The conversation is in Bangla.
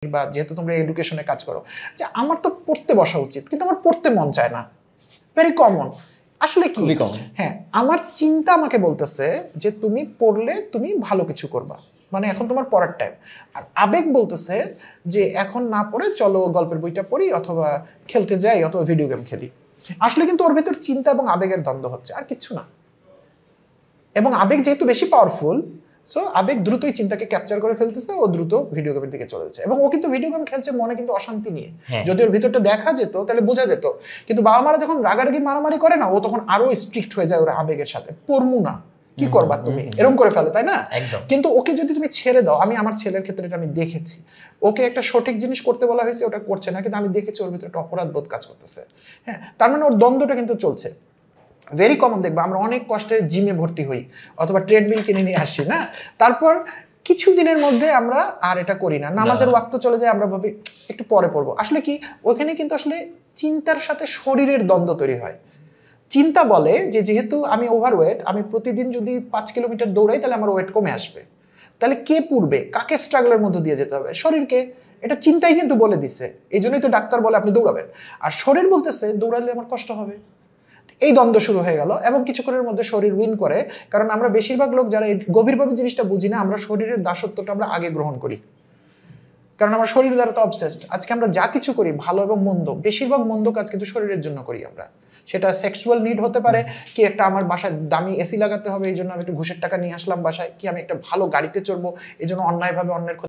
বা যেহেতু তোমরা এডুকেশনে কাজ করো যে আমার তো পড়তে বসা উচিত কিন্তু আমার পড়তে মন চায় না, ভেরি কমন। আসলে কি হ্যাঁ, আমার চিন্তা আমাকে বলতেছে যে তুমি পড়লে তুমি ভালো কিছু করবা, মানে এখন তোমার পড়ার টাইম। আর আবেগ বলতেছে যে এখন না পড়ে চলো গল্পের বইটা পড়ি অথবা খেলতে যাই অথবা ভিডিও গেম খেলি। আসলে কিন্তু ওর ভেতর চিন্তা এবং আবেগের দ্বন্দ্ব হচ্ছে, আর কিচ্ছু না। এবং আবেগ যেহেতু বেশি পাওয়ারফুল, সো আবেগ দ্রুতই চিন্তাকে ক্যাপচার করে ফেলতেছে, ও দ্রুত ভিডিও গেমের দিকে চলে যাচ্ছে। এবং ও কিন্তু ভিডিও গেম খেলছে মনে কিন্তু অশান্তি নিয়ে, যদি ওর ভিতরটা দেখা যেত তাহলে বোঝা যেত। কিন্তু বাবা মারা যখন রাগারাগি মারামারি করে না, ও তখন আরো স্ট্রিক্ট হয়ে যায় ওর আবেগের সাথে, পড়মু না কি করবা তুমি, এরকম করে ফেলে, তাই না? কিন্তু ওকে যদি তুমি ছেড়ে দাও, আমি আমার ছেলের ক্ষেত্রে এটা আমি দেখেছি, ওকে একটা সঠিক জিনিস করতে বলা হয়েছে ওটা করছে না, কিন্তু আমি দেখেছি ওর ভিতরে একটা অপরাধ বোধ কাজ করতেছে। হ্যাঁ, তার মানে ওর দ্বন্দ্বটা কিন্তু চলছে। ভেরি কমন দেখবা আমরা অনেক কষ্টে জিমে ভর্তি হই অথবা ট্রেডমিল কিনে নিয়ে আসি না, তারপর কিছু দিনের মধ্যে আমরা আর এটা করি না, নামাজের ওয়াক্ত চলে যায়, আমরা ভাবি একটু পরে পড়বো। আসলে কি ওখানে কিন্তু আসলে চিন্তার সাথে শরীরের দ্বন্দ্ব তৈরি হয়। চিন্তা বলে যে যেহেতু আমি ওভারওয়েট, আমি প্রতিদিন যদি 5 কিলোমিটার দৌড়াই তাহলে আমার ওয়েট কমে আসবে। তাহলে কে পুড়বে, কাকে স্ট্রাগলের মধ্যে দিয়ে যেতে হবে? শরীরকে। এটা চিন্তাই কিন্তু বলে দিছে, এই জন্যই তো ডাক্তার বলে আপনি দৌড়াবেন, আর শরীর বলতেছে দৌড়ালে আমার কষ্ট হবে। এই দ্বন্দ্ব শুরু হয়ে গেল এবং কিছুক্ষণের মধ্যে শরীর উইন করে। কারণ আমরা বেশিরভাগ লোক যারা গভীরভাবে জিনিসটা বুঝি না, আমরা শরীরের দাসত্বটা আমরা আগে গ্রহণ করি, কারণ আমরা শরীর দ্বারা তো অবসেসড। আজকে আমরা যা কিছু করি ভালো এবং মন্দ, বেশিরভাগ মন্দ কাজ কিন্তু শরীরের জন্য করি আমরা। সেটা সেক্সুয়াল নিড হতে পারে, কি একটা আমার বাসায় দামি এসি লাগাতে হবে এই জন্য আমি একটু ঘুষের টাকা নিয়ে আসলাম বাসায়, কি আমি একটা ভালো গাড়িতে চড়বো এই জন্য অন্যায়ভাবে অন্যের